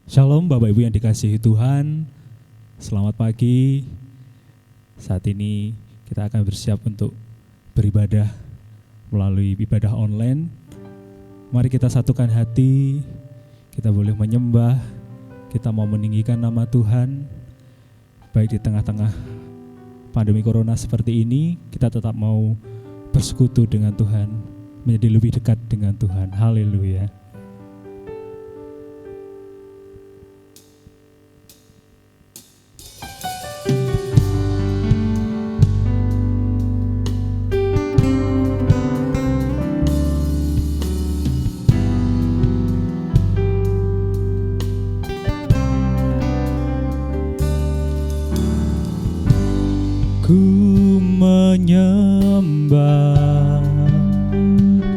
Shalom Bapak Ibu yang dikasihi Tuhan. Selamat pagi. Saat ini kita akan bersiap untuk beribadah melalui ibadah online. Mari kita satukan hati, kita boleh menyembah, kita mau meninggikan nama Tuhan. Baik di tengah-tengah pandemi corona seperti ini, kita tetap mau bersekutu dengan Tuhan, menjadi lebih dekat dengan Tuhan. Haleluya. Ku menyembah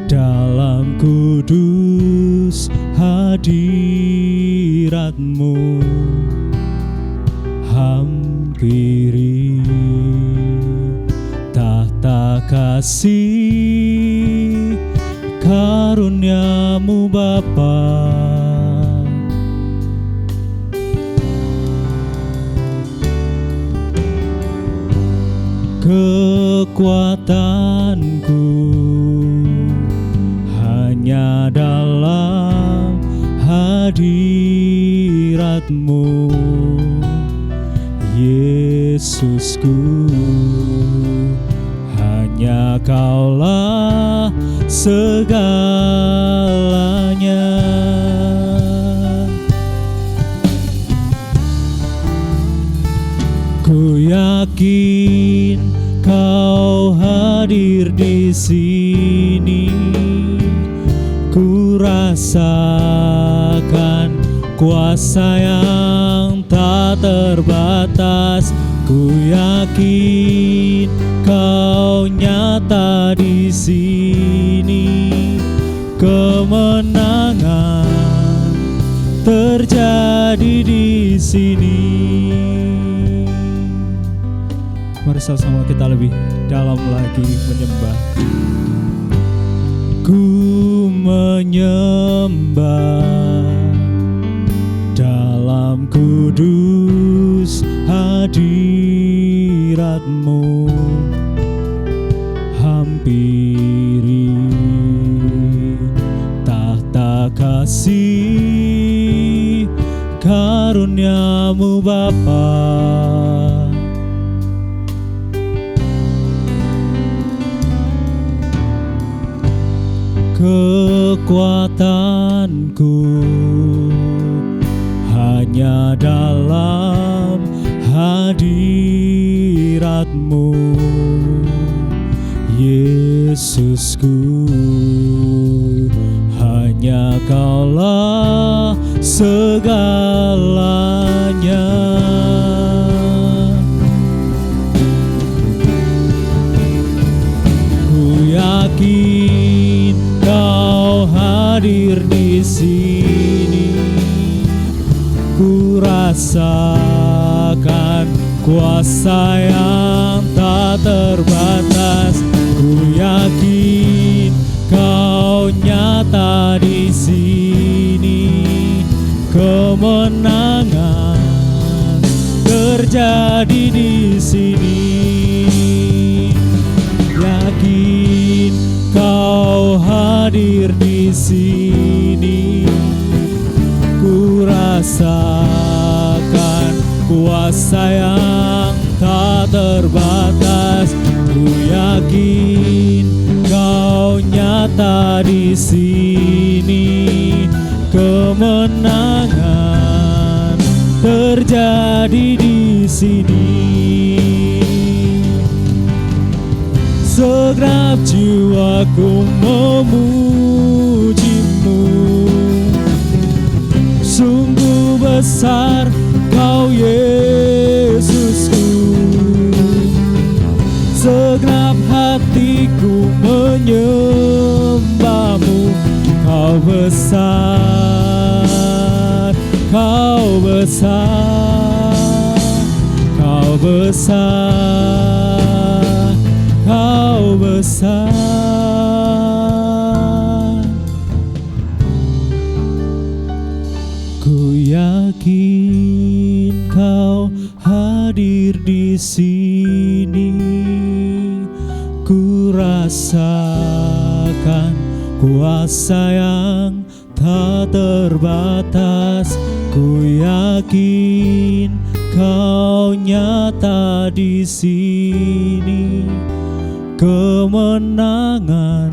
dalam kudus hadirat-Mu, hampiri tahta kasih karunia-Mu Bapa. Kekuatanku hanya dalam hadirat-Mu, Yesusku. Hanya Kaulah segalanya. Ku yakin Kau hadir di sini, ku rasakan kuasa yang tak terbatas. Ku yakin Kau nyata di sini, kemenangan terjadi di sini. Mari sama-sama kita lebih dalam lagi menyembah. Ku menyembah dalam kudus hadirat-Mu, hampiri tahta kasih karunia-Mu Bapa. Kekuatanku hanya dalam hadirat-Mu, Yesusku. Hanya Kaulah segalanya. Ku yakin Kau hadir di sini, ku rasakan kuasa yang tak terbatas. Ku yakin Kau nyata di sini, kemenangan terjadi di sini. Yakin Kau hadir di sini, ku rasakan kuasa yang tak terbatas. Ku yakin Kau nyata di sini, kemenangan terjadi di sini. Segenap jiwaku memuji-Mu, sungguh besar Kau Yesusku. Segenap hatiku menyembah-Mu, Kau besar, Kau besar, Kau besar, Kau besar. Ku yakin sini, ku rasakan kuasa yang tak terbatas. Ku yakin Kau nyata di sini, kemenangan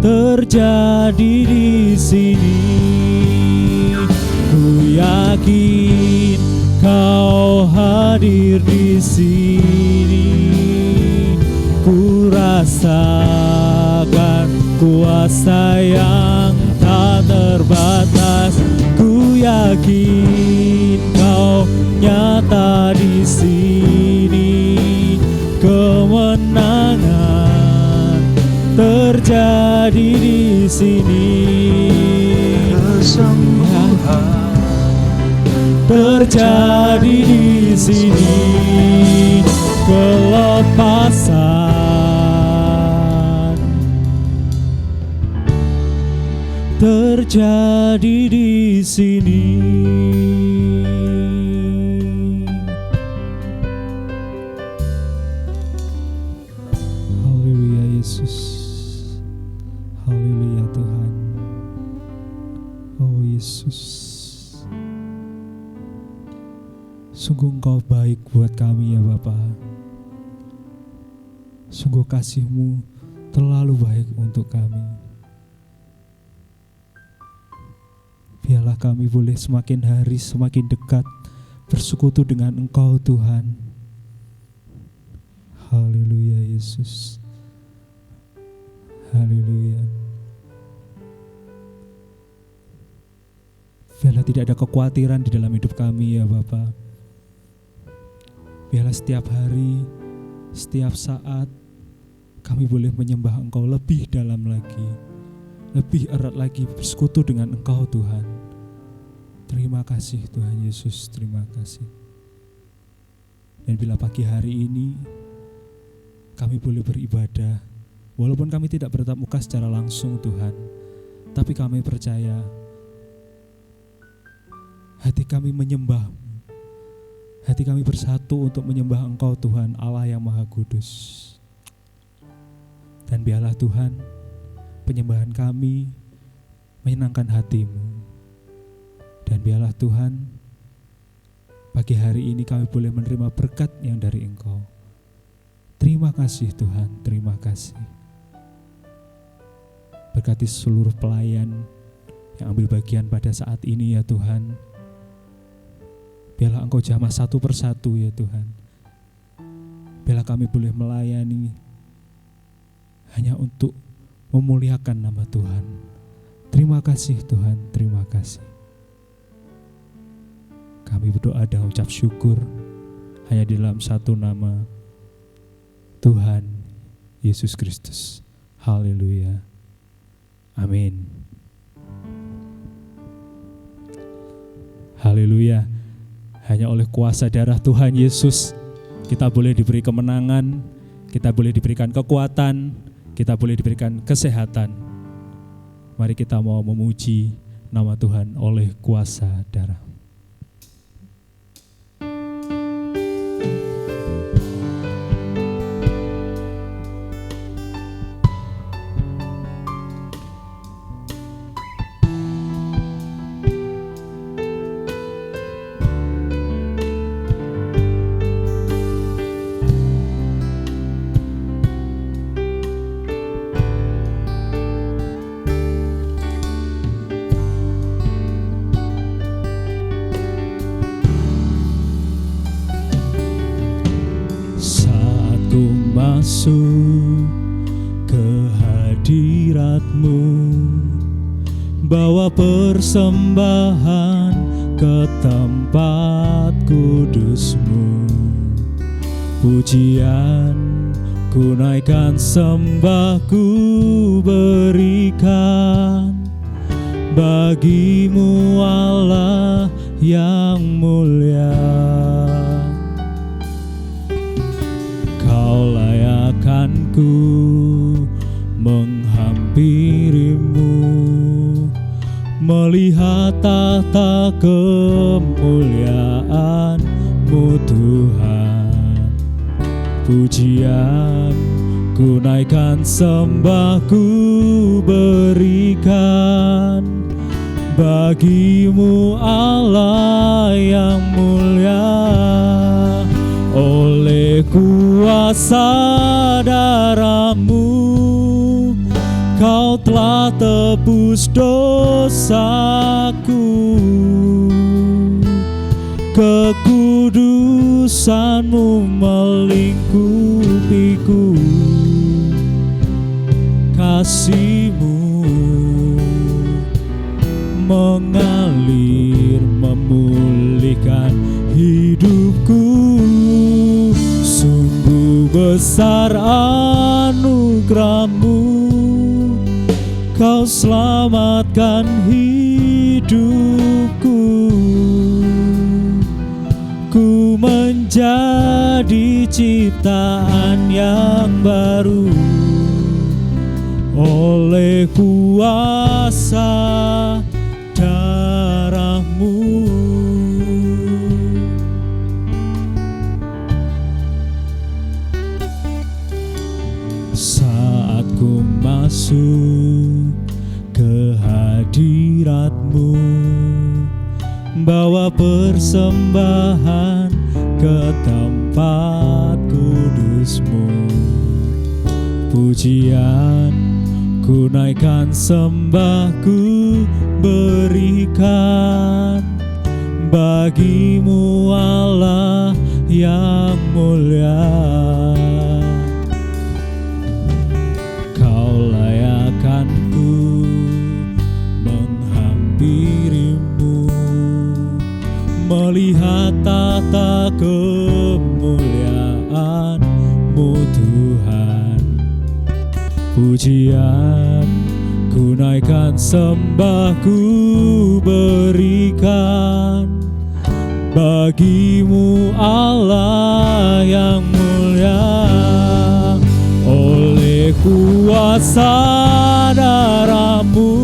terjadi di sini. Ku yakin Kau hadir di sini, ku rasakan kuasa yang tak terbatas. Ku yakin Kau nyata di sini, kemenangan terjadi di sini. Kesembuhan terjadi di sini, kelepasan terjadi di sini. Haleluya Yesus, haleluya Tuhan. Oh Yesus, sungguh Engkau baik buat kami ya Bapa. Sungguh kasih-Mu terlalu baik untuk kami. Biarlah kami boleh semakin hari semakin dekat bersekutu dengan Engkau Tuhan. Haleluya Yesus. Haleluya. Biarlah tidak ada kekhawatiran di dalam hidup kami ya Bapa. Biarlah setiap hari, setiap saat kami boleh menyembah Engkau lebih dalam lagi, lebih erat lagi bersekutu dengan Engkau Tuhan. Terima kasih Tuhan Yesus, terima kasih. Dan bila pagi hari ini kami boleh beribadah, walaupun kami tidak bertatap muka secara langsung Tuhan, tapi kami percaya hati kami menyembah-Mu. Hati kami bersatu untuk menyembah Engkau Tuhan Allah yang Maha Kudus. Dan biarlah Tuhan penyembahan kami menyenangkan hati-Mu. Dan biarlah Tuhan pagi hari ini kami boleh menerima berkat yang dari Engkau. Terima kasih Tuhan, terima kasih. Berkati seluruh pelayan yang ambil bagian pada saat ini ya Tuhan. Biarlah Engkau jamah satu persatu ya Tuhan. Biarlah kami boleh melayani hanya untuk memuliakan nama Tuhan. Terima kasih Tuhan, terima kasih. Kami berdoa dan ucap syukur hanya di dalam satu nama, Tuhan Yesus Kristus. Haleluya. Amin. Haleluya. Hanya oleh kuasa darah Tuhan Yesus kita boleh diberi kemenangan, kita boleh diberikan kekuatan, kita boleh diberikan kesehatan. Mari kita mau memuji nama Tuhan oleh kuasa darah. Masuk ke hadirat-Mu, bawa persembahan ke tempat kudus-Mu. Pujian ku naikkan, sembah ku berikan bagi-Mu Allah yang mulia. Kau layakkan ku menghampiri-Mu, melihat tahta kemuliaan-Mu Tuhan. Pujian ku naikkan, sembah ku berikan bagimu Allah yang mulia. Oleh kuasa darah-Mu Kau telah tebus dosaku. Kekudusan-Mu melingkupiku, kasih-Mu mengalir memulihkan hidupku. Sungguh besar anugerah-Mu, Kau selamatkan hidupku. Ku menjadi ciptaan yang baru oleh kuasa darah-Mu. Saat ku masuk ke hadirat-Mu, bawa persembahan ke tempat kudus-Mu. Pujian ku naikkan, sembah ku berikan bagimu Allah yang mulia. Kau layakkan ku menghampirimu, melihat tata kemuliaan-Mu Tuhan. Pujian ku naikkan, sembah ku berikan bagimu Allah yang mulia. Oleh kuasa darah-Mu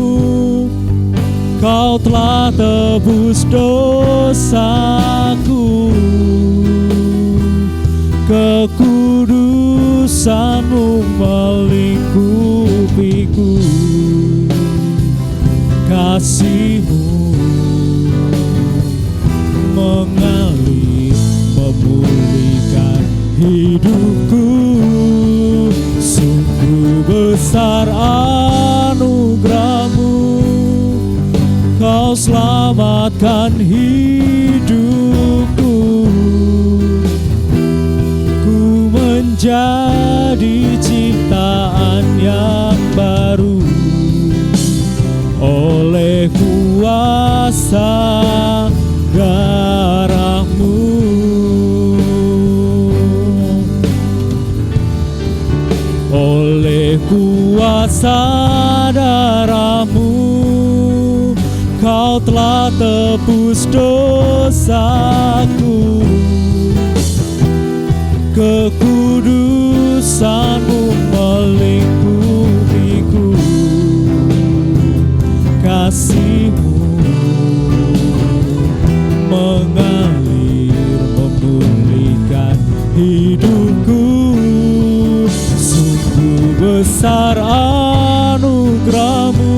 Kau telah tebus dosaku. Kekudusan-Mu melingkupiku, kasih-Mu mengalir memulihkan hidupku. Sungguh besar anugerah-Mu, Kau selamatkan hidupku. Ku menjadi ciptaan yang baru oleh kuasa darah-Mu. Oleh kuasa darah-Mu Kau telah tebus dosaku. Kekudusan-Mu melingkupiku, kasih-Mu mengalir memulihkan hidupku. Sungguh besar anugerah-Mu,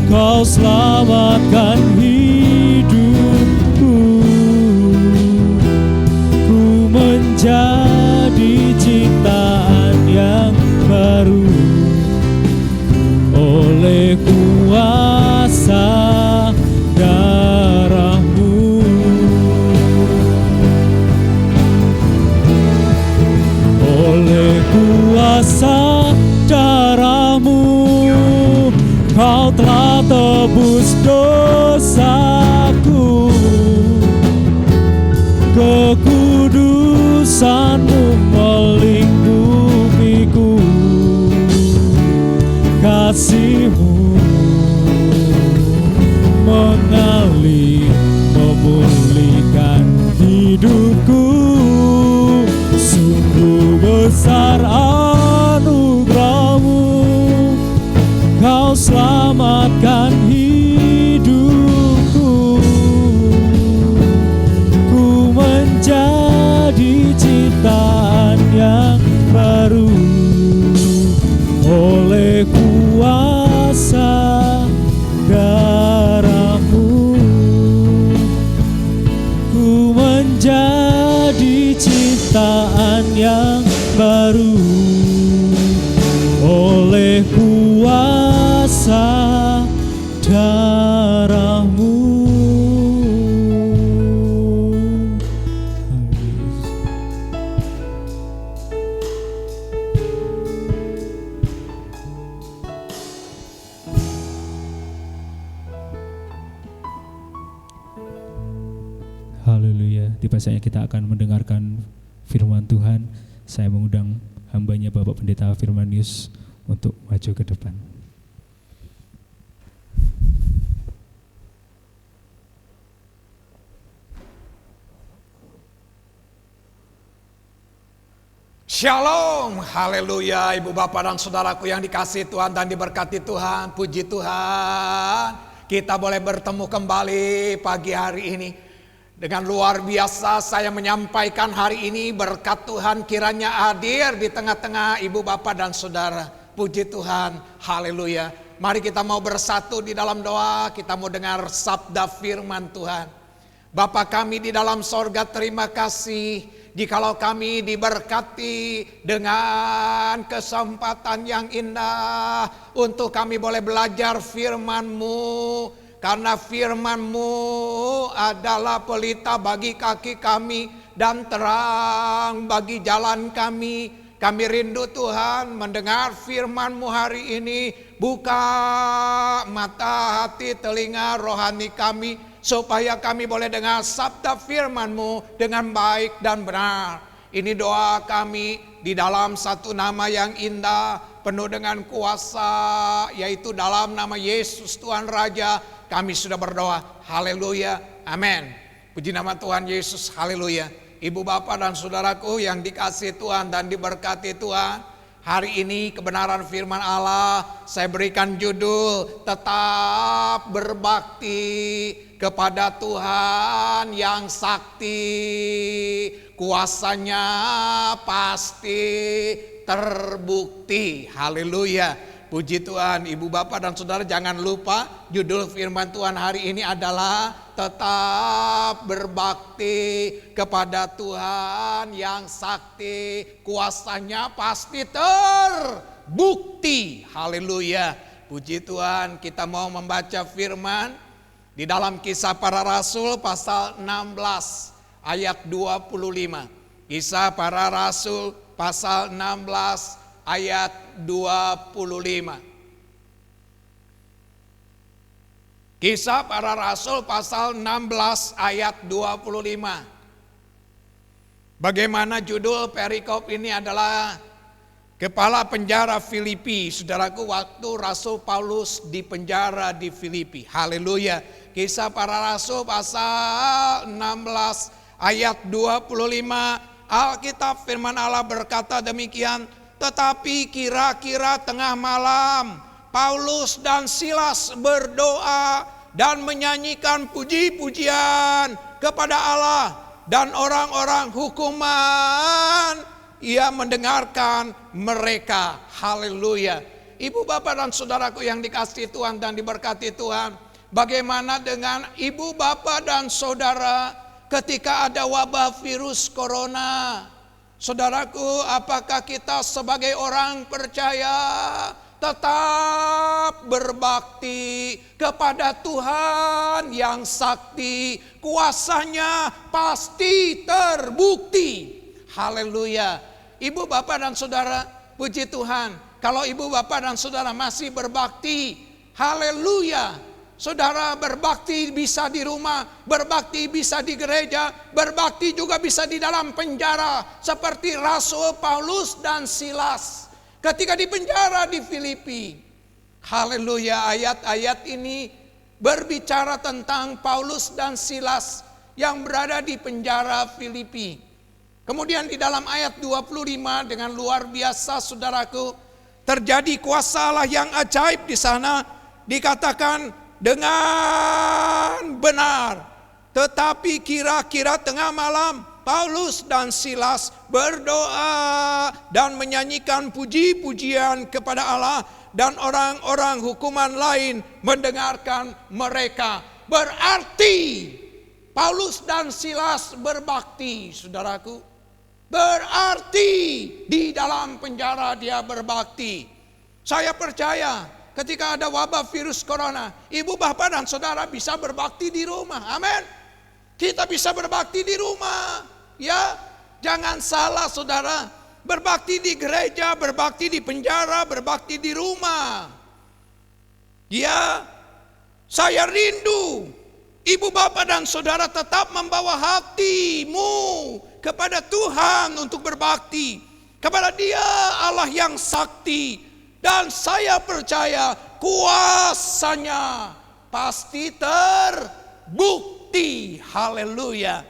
Kau selamatkan hidupku. Ku menjadi ciptaan yang baru oleh kuasa darah-Mu. Oleh kuasa darah-Mu Kau telah tebus dosaku. Kekudusan-Mu melingkupiku, kasih-Mu mengalir memulihkan hidupku. Sungguh besar anugerah-Mu, Kau selamatkan hidupku. Ku menjadi ciptaan kuasa darah-Mu, ku menjadi ciptaan yang baru oleh kuasa darah-Mu. Haleluya. Tiba saatnya kita akan mendengarkan firman Tuhan. Saya mengundang hambanya Bapak Pendeta Firmanius untuk maju ke depan. Shalom, haleluya, ibu bapak dan saudaraku yang dikasihi Tuhan dan diberkati Tuhan. Puji Tuhan, kita boleh bertemu kembali pagi hari ini. Dengan luar biasa saya menyampaikan hari ini berkat Tuhan kiranya hadir di tengah-tengah ibu bapak dan saudara. Puji Tuhan, haleluya. Mari kita mau bersatu di dalam doa, kita mau dengar sabda firman Tuhan. Bapa kami di dalam sorga, terima kasih jikalau kami diberkati dengan kesempatan yang indah untuk kami boleh belajar firman-Mu. Karena firman-Mu adalah pelita bagi kaki kami dan terang bagi jalan kami. Kami rindu Tuhan mendengar firman-Mu hari ini. Buka mata, hati, telinga rohani kami, supaya kami boleh dengar sabda firman-Mu dengan baik dan benar. Ini doa kami di dalam satu nama yang indah, penuh dengan kuasa, yaitu dalam nama Yesus Tuhan Raja. Kami sudah berdoa, haleluya, amin. Puji nama Tuhan Yesus, haleluya. Ibu bapak dan saudaraku yang dikasihi Tuhan dan diberkati Tuhan, hari ini kebenaran firman Allah saya berikan judul tetap berbakti kepada Tuhan yang sakti, kuasanya pasti terbukti. Haleluya. Puji Tuhan, ibu bapak dan saudara, jangan lupa judul firman Tuhan hari ini adalah tetap berbakti kepada Tuhan yang sakti, kuasanya pasti terbukti. Haleluya. Puji Tuhan, kita mau membaca firman di dalam Kisah Para Rasul pasal 16 ayat 25. Kisah Para Rasul pasal 16 ayat 25. Kisah Para Rasul pasal 16 ayat 25. Bagaimana judul perikop ini adalah kepala penjara Filipi. Saudaraku, waktu Rasul Paulus di penjara di Filipi. Haleluya. Kisah Para Rasul pasal 16 ayat 25. Alkitab firman Allah berkata demikian. Tetapi kira-kira tengah malam, Paulus dan Silas berdoa dan menyanyikan puji-pujian kepada Allah, dan orang-orang hukuman ia mendengarkan mereka. Haleluya. Ibu bapak dan saudaraku yang dikasihi Tuhan dan diberkati Tuhan, bagaimana dengan ibu bapak dan saudara ketika ada wabah virus corona? Saudaraku, apakah kita sebagai orang percaya tetap berbakti kepada Tuhan yang sakti, kuasanya pasti terbukti? Haleluya. Ibu bapak dan saudara, puji Tuhan, kalau ibu bapak dan saudara masih berbakti, haleluya. Saudara berbakti bisa di rumah, berbakti bisa di gereja, berbakti juga bisa di dalam penjara. Seperti Rasul Paulus dan Silas ketika di penjara di Filipi. Haleluya, ayat-ayat ini berbicara tentang Paulus dan Silas yang berada di penjara Filipi. Kemudian di dalam ayat 25 dengan luar biasa saudaraku, terjadi kuasa Allah yang ajaib di sana. Dikatakan dengan benar. Tetapi kira-kira tengah malam, Paulus dan Silas berdoa dan menyanyikan puji-pujian kepada Allah, dan orang-orang hukuman lain mendengarkan mereka. Berarti Paulus dan Silas berbakti, saudaraku. Berarti di dalam penjara dia berbakti. Saya percaya ketika ada wabah virus corona, ibu, bapak, dan saudara bisa berbakti di rumah. Amin. Kita bisa berbakti di rumah. Ya, jangan salah saudara. Berbakti di gereja, berbakti di penjara, berbakti di rumah. Ya, saya rindu ibu, bapak, dan saudara tetap membawa hatimu kepada Tuhan untuk berbakti. Kepada Dia Allah yang sakti. Dan saya percaya kuasanya pasti terbukti. Haleluya.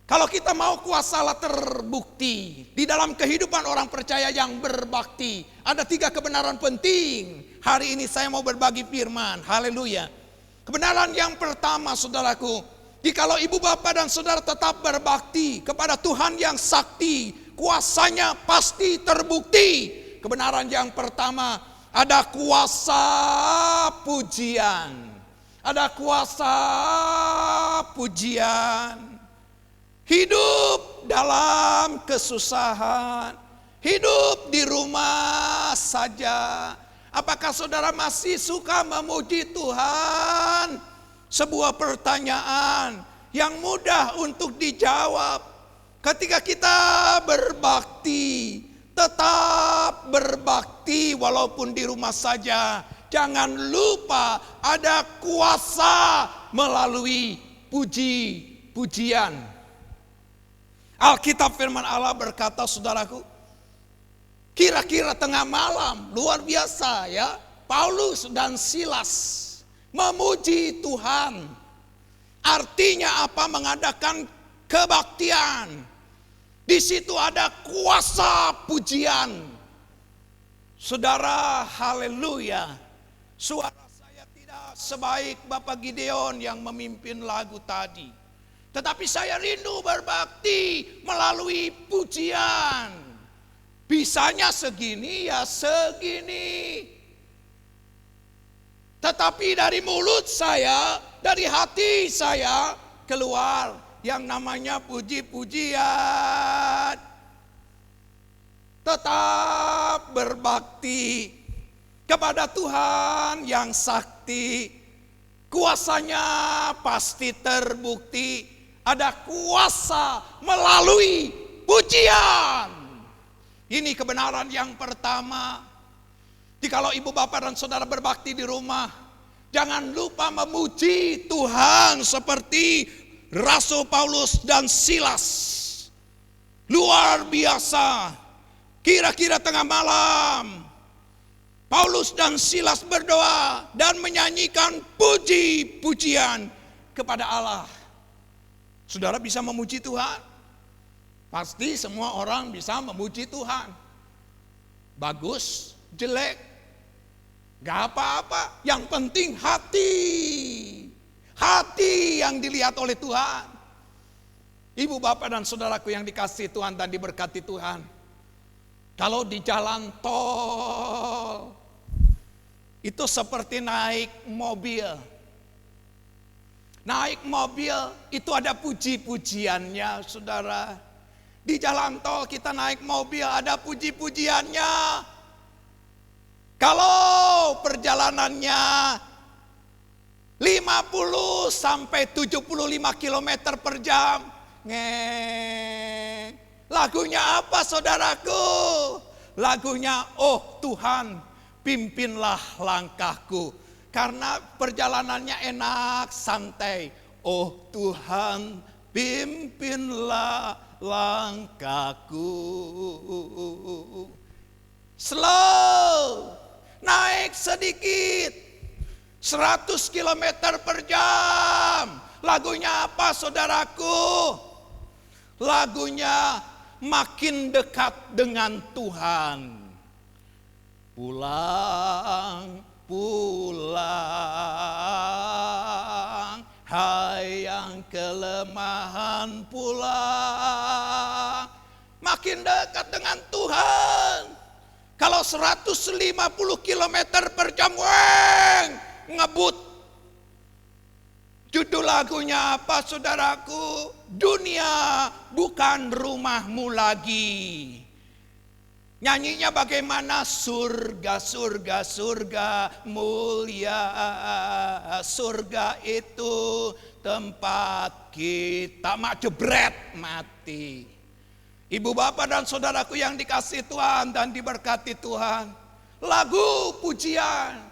Kalau kita mau kuasa Allah terbukti di dalam kehidupan orang percaya yang berbakti, ada 3 kebenaran penting. Hari ini saya mau berbagi firman. Haleluya. Kebenaran yang pertama, saudaraku, jikalau ibu, bapak, dan saudara tetap berbakti kepada Tuhan yang sakti, kuasanya pasti terbukti. Kebenaran yang pertama, ada kuasa pujian. Ada kuasa pujian. Hidup dalam kesusahan, hidup di rumah saja. Apakah saudara masih suka memuji Tuhan? Sebuah pertanyaan yang mudah untuk dijawab. Ketika kita berbakti, tetap berbakti walaupun di rumah saja. Jangan lupa ada kuasa melalui puji-pujian. Alkitab firman Allah berkata, saudaraku, kira-kira tengah malam, luar biasa ya, Paulus dan Silas memuji Tuhan. Artinya apa? Mengadakan kebaktian. Di situ ada kuasa pujian. Saudara, haleluya. Suara saya tidak sebaik Bapak Gideon yang memimpin lagu tadi. Tetapi saya rindu berbakti melalui pujian. Bisanya segini ya segini. Tetapi dari mulut saya, dari hati saya keluar yang namanya puji-pujian. Tetap berbakti kepada Tuhan yang sakti. Kuasanya pasti terbukti. Ada kuasa melalui pujian. Ini kebenaran yang pertama. Jikalau ibu, bapak, dan saudara berbakti di rumah, jangan lupa memuji Tuhan seperti Rasul Paulus dan Silas. Luar biasa. Kira-kira tengah malam, Paulus dan Silas berdoa dan menyanyikan puji-pujian kepada Allah. Saudara bisa memuji Tuhan? Pasti semua orang bisa memuji Tuhan. Bagus, jelek, gak apa-apa. Yang penting hati. Hati yang dilihat oleh Tuhan. Ibu, bapak, dan saudaraku yang dikasihi Tuhan dan diberkati Tuhan. Kalau di jalan tol, itu seperti naik mobil. Naik mobil itu ada puji-pujiannya, saudara. Di jalan tol kita naik mobil ada puji-pujiannya. Kalau perjalanannya 50 sampai 75 km per jam. Lagunya apa, saudaraku? Lagunya Oh Tuhan, pimpinlah langkahku. Karena perjalanannya enak, santai. Oh Tuhan, pimpinlah langkahku. Slow, naik sedikit. 100 km per jam. Lagunya apa, saudaraku? Lagunya Makin Dekat dengan Tuhan. Pulang, hai yang kelemahan pulang. Makin dekat dengan Tuhan. Kalau 150 km per jam, weng, ngebut. Judul lagunya apa saudaraku? Dunia bukan rumahmu lagi. Nyanyinya bagaimana? Surga, surga, surga mulia. Surga itu tempat kita jebret mati. Ibu bapak dan saudaraku yang dikasihi Tuhan dan diberkati Tuhan. Lagu pujian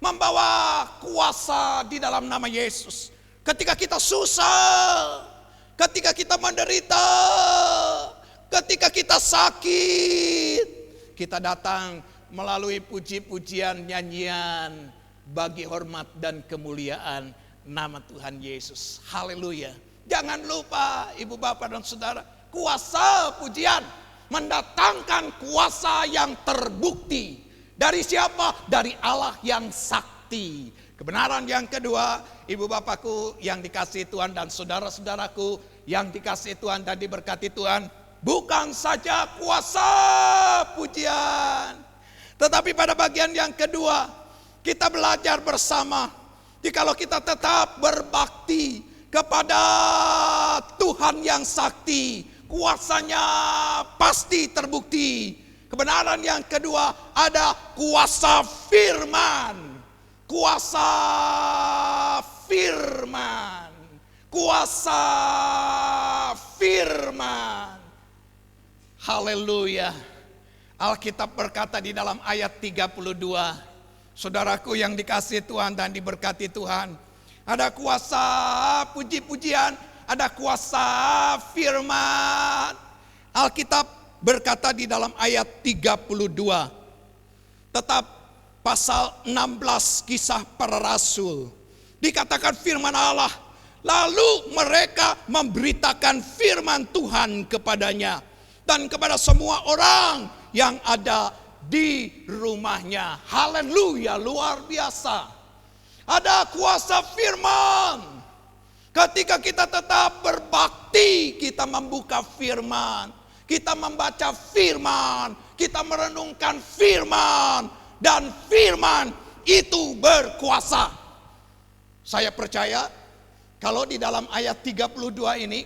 membawa kuasa di dalam nama Yesus. Ketika kita susah, ketika kita menderita, ketika kita sakit, kita datang melalui puji-pujian, nyanyian bagi hormat dan kemuliaan nama Tuhan Yesus. Haleluya. Jangan lupa ibu bapak dan saudara, kuasa pujian mendatangkan kuasa yang terbukti. Dari siapa? Dari Allah yang sakti. Kebenaran yang kedua, ibu bapakku yang dikasihi Tuhan dan saudara-saudaraku yang dikasihi Tuhan dan diberkati Tuhan, bukan saja kuasa pujian, tetapi pada bagian yang kedua kita belajar bersama. Jikalau kita tetap berbakti kepada Tuhan yang sakti, kuasanya pasti terbukti. Kebenaran yang kedua, ada kuasa firman. Kuasa firman. Kuasa firman. Haleluya. Alkitab berkata di dalam ayat 32. Saudaraku yang dikasihi Tuhan dan diberkati Tuhan, ada kuasa puji-pujian, ada kuasa firman. Alkitab berkata di dalam ayat 32. Tetap pasal 16 Kisah Para Rasul. Dikatakan firman Allah. Lalu mereka memberitakan firman Tuhan kepadanya dan kepada semua orang yang ada di rumahnya. Haleluya, luar biasa. Ada kuasa firman. Ketika kita tetap berbakti, kita membuka firman, kita membaca firman, kita merenungkan firman, dan firman itu berkuasa. Saya percaya kalau di dalam ayat 32 ini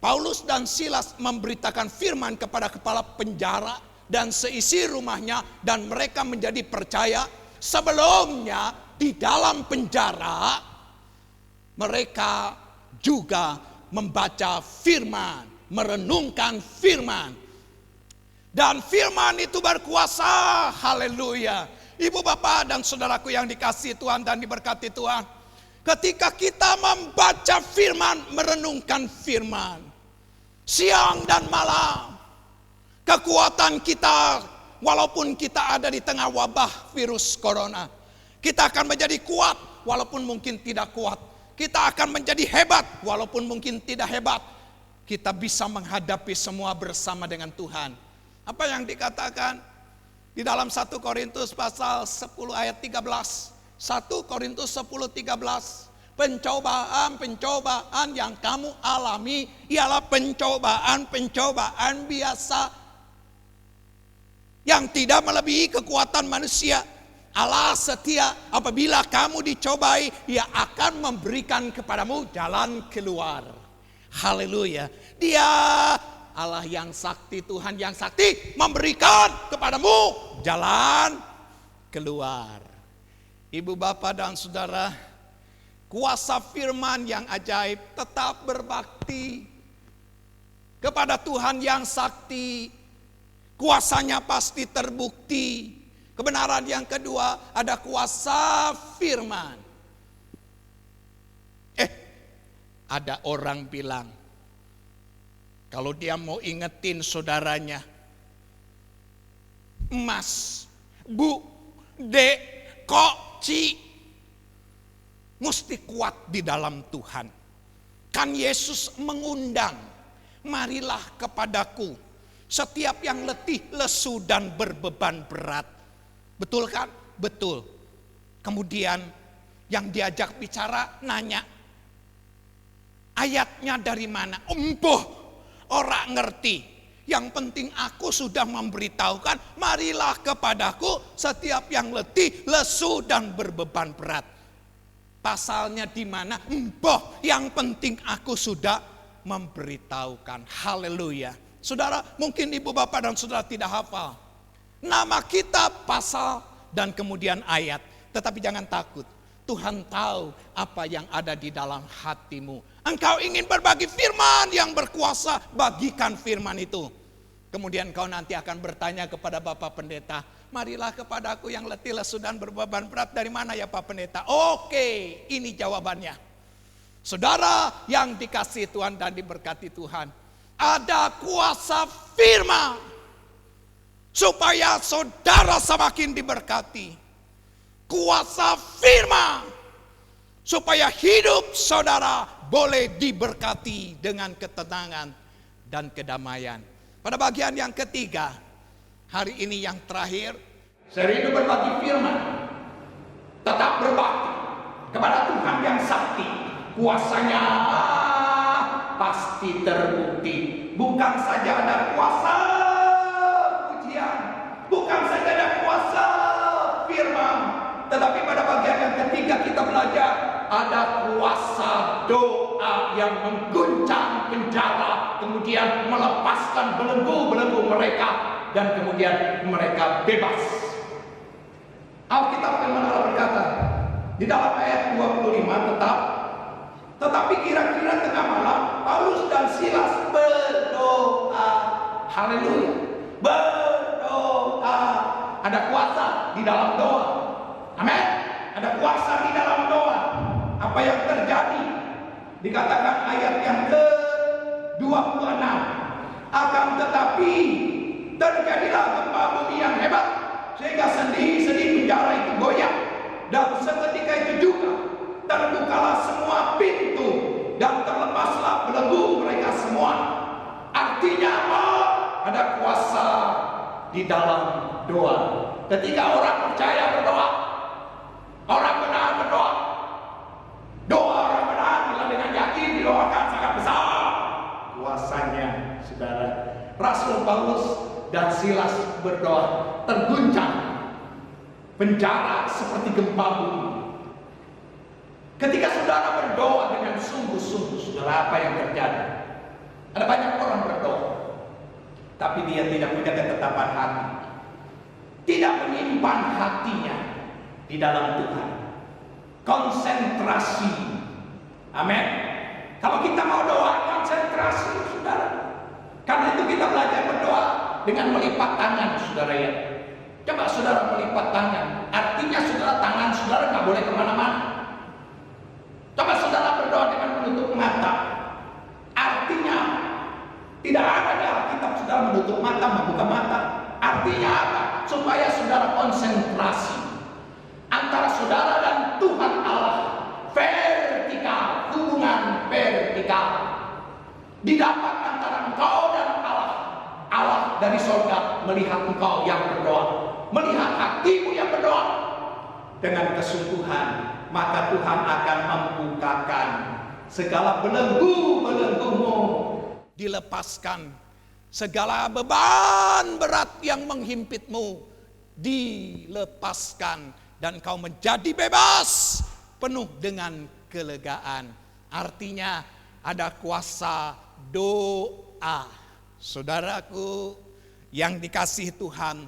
Paulus dan Silas memberitakan firman kepada kepala penjara dan seisi rumahnya, dan mereka menjadi percaya. Sebelumnya di dalam penjara mereka juga membaca firman, merenungkan firman, dan firman itu berkuasa. Haleluya. Ibu bapak dan saudaraku yang dikasihi Tuhan dan diberkati Tuhan, ketika kita membaca firman, merenungkan firman siang dan malam, kekuatan kita, walaupun kita ada di tengah wabah virus corona, kita akan menjadi kuat walaupun mungkin tidak kuat. Kita akan menjadi hebat walaupun mungkin tidak hebat. Kita bisa menghadapi semua bersama dengan Tuhan. Apa yang dikatakan di dalam 1 Korintus pasal 10 ayat 13. 1 Korintus 10:13. Pencobaan yang kamu alami ialah pencobaan biasa yang tidak melebihi kekuatan manusia. Allah setia, apabila kamu dicobai, Ia akan memberikan kepadamu jalan keluar. Haleluya. Dia Allah yang sakti, Tuhan yang sakti, memberikan kepadamu jalan keluar. Ibu bapak dan saudara, kuasa firman yang ajaib, tetap berbakti kepada Tuhan yang sakti. Kuasanya pasti terbukti. Kebenaran yang kedua, ada kuasa firman. Ada orang bilang, kalau dia mau ingetin saudaranya, Mas, Bu, Dek, Kok, Ci, mesti kuat di dalam Tuhan. Kan Yesus mengundang, marilah kepadaku setiap yang letih, lesu, dan berbeban berat. Betul kan? Betul. Kemudian yang diajak bicara nanya, ayatnya dari mana? Empuh, orang ngerti. Yang penting aku sudah memberitahukan, marilah kepadaku setiap yang letih, lesu dan berbeban berat. Pasalnya di mana? Mbah, yang penting aku sudah memberitahukan. Haleluya. Saudara, mungkin ibu bapak dan saudara tidak hafal nama kita, pasal dan kemudian ayat. Tetapi jangan takut. Tuhan tahu apa yang ada di dalam hatimu. Engkau ingin berbagi firman yang berkuasa, bagikan firman itu. Kemudian kau nanti akan bertanya kepada Bapak Pendeta, marilah kepadaku yang letih, lesu dan berbeban berat. Dari mana ya Pak Pendeta? Oke, ini jawabannya. Saudara yang dikasihi Tuhan dan diberkati Tuhan, ada kuasa firman supaya saudara semakin diberkati. Kuasa firman supaya hidup saudara boleh diberkati dengan ketenangan dan kedamaian. Pada bagian yang ketiga, hari ini yang terakhir, saya rindu berbagi firman. Tetap berbakti kepada Tuhan yang sakti. Kuasanya pasti terbukti. Bukan saja ada kuasa pujian, bukan saja ada kuasa firman, tetapi pada bagian yang ketiga kita belajar ada kuasa doa yang mengguncang penjara, kemudian melepaskan belenggu-belenggu mereka, dan kemudian mereka bebas. Alkitab firman Allah berkata di dalam ayat 25, tetapi kira-kira tengah malam Paulus dan Silas berdoa. Haleluya. Berdoa. Ada kuasa di dalam doa. Amin. Ada kuasa di dalam doa. Apa yang terjadi? Dikatakan ayat yang ke-26. Akan tetapi terjadilah gempa bumi yang hebat, sehingga sendi-sendi penjara itu goyah. Dan seketika itu juga terbukalah semua pintu dan terlepaslah belenggu mereka semua. Artinya apa? Ada kuasa di dalam doa. Ketika orang percaya berdoa, orang benar berdoa. Doa orang benar bila dengan yakin didoakan sangat besar kuasanya, saudara. Rasul Paulus dan Silas berdoa, terguncang penjara seperti gempa bumi. Ketika saudara berdoa dengan sungguh-sungguh, saudara, apa yang terjadi? Ada banyak orang berdoa, tapi dia tidak punya ketetapan hati, tidak menyimpan hatinya di dalam Tuhan. Konsentrasi. Amin. Kalau kita mau doa, konsentrasi, saudara. Karena itu kita belajar berdoa dengan melipat tangan, saudara ya. Coba saudara melipat tangan. Artinya saudara, tangan saudara nggak boleh kemana-mana. Coba saudara berdoa dengan menutup mata. Artinya tidak ada di Alkitab saudara menutup mata, membuka mata. Artinya apa? Supaya saudara konsentrasi antara saudara dan Tuhan Allah. Vertikal, hubungan vertikal didapat antara engkau dan Allah. Allah dari surga melihat engkau yang berdoa, melihat hatimu yang berdoa dengan kesungguhan, maka Tuhan akan membukakan segala belenggu-belenggumu, dilepaskan segala beban berat yang menghimpitmu, dilepaskan dan kau menjadi bebas, penuh dengan kelegaan. Artinya ada kuasa doa. Saudaraku yang dikasihi Tuhan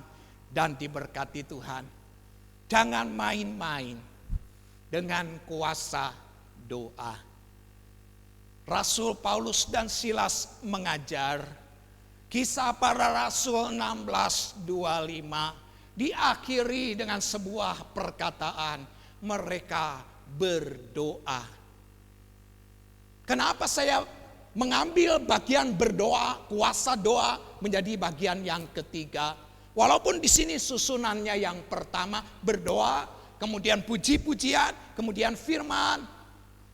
dan diberkati Tuhan, jangan main-main dengan kuasa doa. Rasul Paulus dan Silas mengajar. Kisah Para Rasul 16:25 diakhiri dengan sebuah perkataan, mereka berdoa. Kenapa saya mengambil bagian berdoa, kuasa doa menjadi bagian yang ketiga? Walaupun di sini susunannya yang pertama berdoa, kemudian puji-pujian, kemudian firman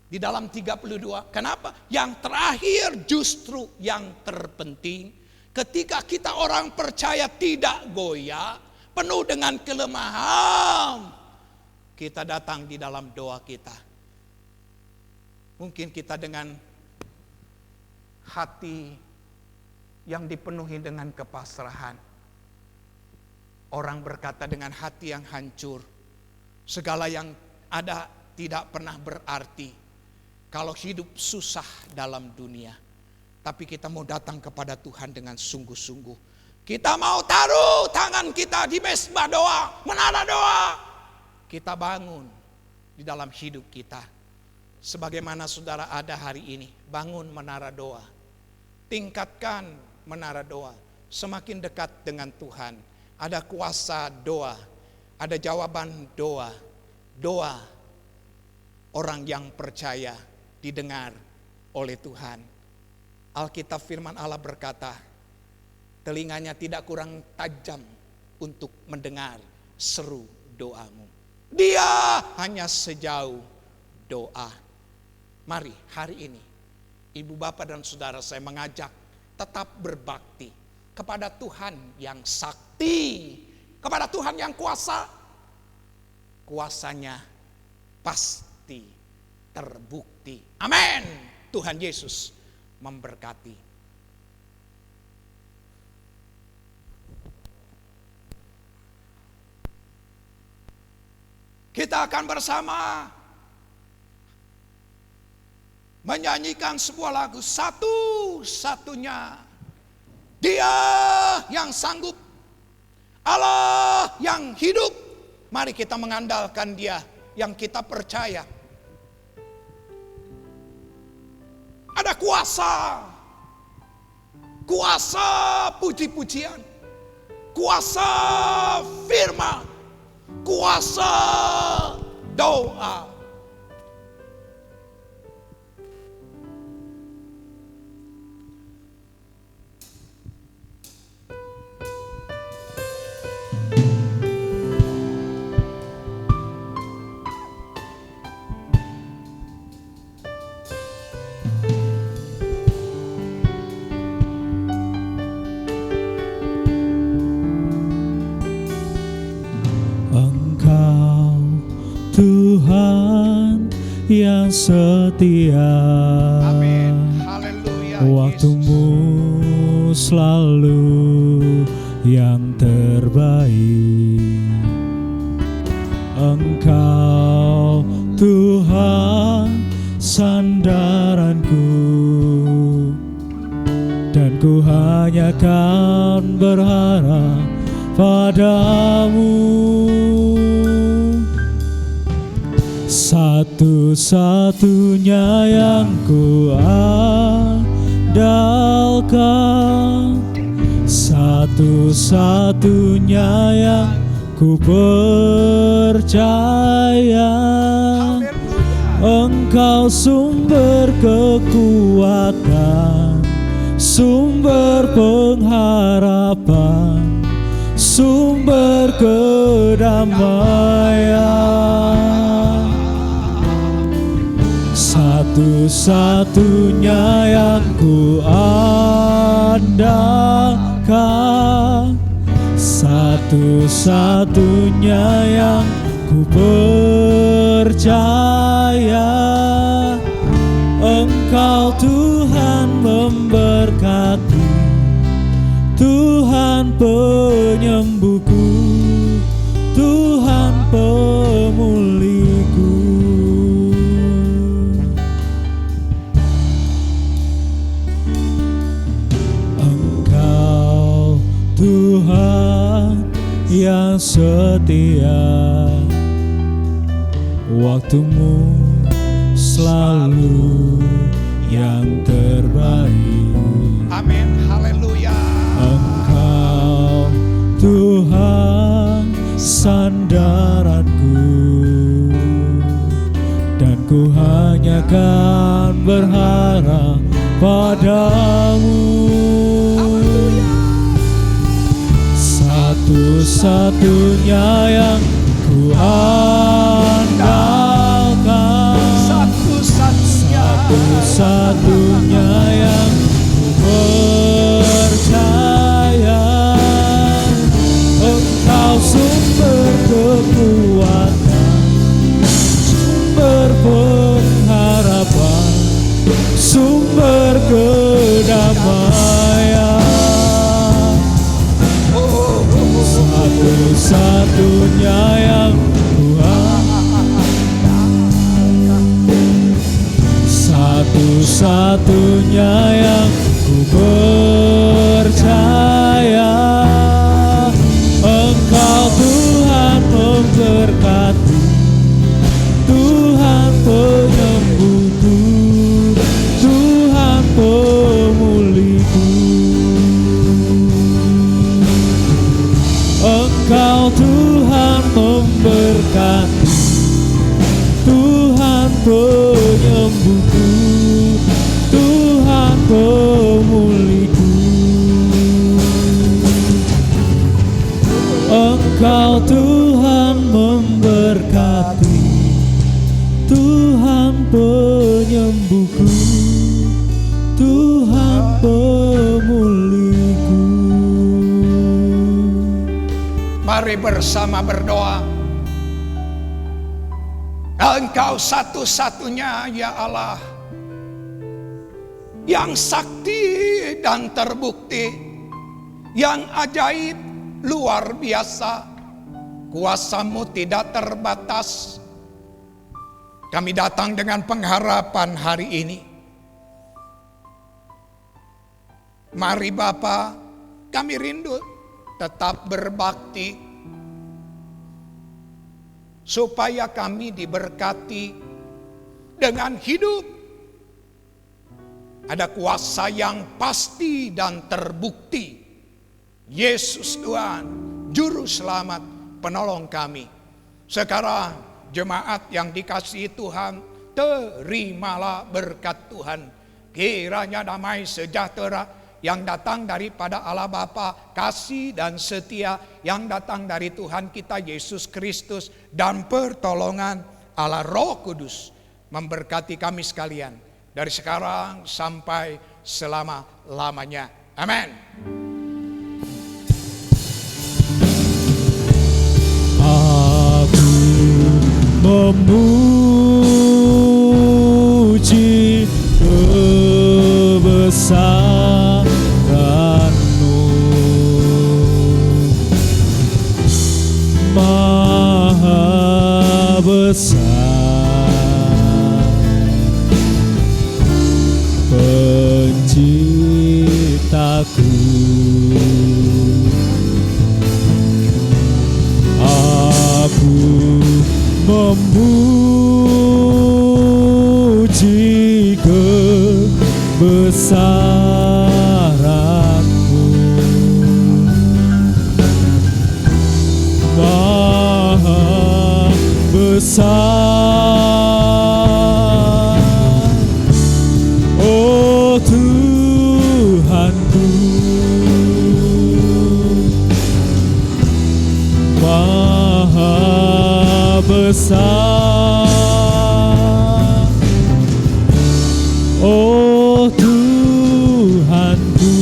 di dalam 32. Kenapa? Yang terakhir justru yang terpenting. Ketika kita orang percaya tidak goyah, penuh dengan kelemahan, kita datang di dalam doa kita. Mungkin kita dengan hati yang dipenuhi dengan kepasrahan. Orang berkata dengan hati yang hancur, segala yang ada tidak pernah berarti kalau hidup susah dalam dunia. Tapi kita mau datang kepada Tuhan dengan sungguh-sungguh. Kita mau taruh tangan kita di mesbah doa, menara doa. Kita bangun di dalam hidup kita. Sebagaimana saudara ada hari ini, bangun menara doa. Tingkatkan menara doa. Semakin dekat dengan Tuhan. Ada kuasa doa. Ada jawaban doa. Doa orang yang percaya didengar oleh Tuhan. Alkitab firman Allah berkata, telinganya tidak kurang tajam untuk mendengar seru doamu. Dia hanya sejauh doa. Mari hari ini, ibu bapak dan saudara, saya mengajak tetap berbakti kepada Tuhan yang sakti, kepada Tuhan yang kuasa. Kuasanya pasti terbukti. Amin. Tuhan Yesus memberkati. Kita akan bersama menyanyikan sebuah lagu, satu-satunya Dia yang sanggup, Allah yang hidup. Mari kita mengandalkan Dia yang kita percaya. Ada kuasa, kuasa puji-pujian, kuasa firman, kuasa doa. Tuhan yang setia, Amin. Haleluya. Waktumu selalu yang terbaik. Engkau Tuhan sandaranku, dan ku hanya kan berharap padamu. Satu-satunya yang ku andalkan, satu-satunya yang ku percaya. Engkau sumber kekuatan, sumber pengharapan, sumber kedamaian. Satu-satunya yang ku andalkan, satu-satunya yang ku percaya. Engkau Tuhan memberkati, Tuhan penyembuhku, Tuhan pemulihku. Engkau Tuhan yang setia, waktumu selalu yang terbaik. Amin. Haleluya. Engkau Tuhan sandaranku, dan ku hanya kan berharap padamu. Satu-satunya yang ku andalkan, satu-satunya yang ku percaya. Engkau sumber kekuatan, sumber pengharapan, sumber kedamaian. satunya yang ku percaya. Engkau Tuhan memberkati, Tuhan penyembuhku, Tuhan pemulihku. Engkau Tuhan memberkati, Tuhan penyembuhku, Tuhan pemulihku. Engkau Tuhan memberkati, Tuhan penyembuhku, Tuhan pemulihku. Mari bersama berdoa. Engkau satu-satunya ya Allah, yang sakti dan terbukti, yang ajaib, luar biasa. Kuasa-Mu tidak terbatas. Kami datang dengan pengharapan hari ini. Mari Bapa, kami rindu tetap berbakti, supaya kami diberkati dengan hidup. Ada kuasa yang pasti dan terbukti. Yesus Tuhan, Juru Selamat, Penolong kami. Sekarang jemaat yang dikasihi Tuhan, terimalah berkat Tuhan. Kiranya damai sejahtera yang datang daripada Allah Bapa, kasih dan setia yang datang dari Tuhan kita Yesus Kristus, dan pertolongan Allah Roh Kudus memberkati kami sekalian dari sekarang sampai selama-lamanya. Amin. Aku memuji kebesaran-Mu, Maha besar Penciptaku. Aku memuji kebesaran-Mu, Maha besar, oh Tuhanku, Maha besar, oh Tuhanku.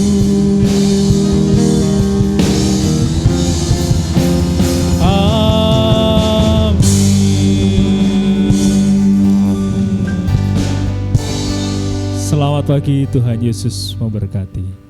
Amin. Selamat pagi, Tuhan Yesus memberkati.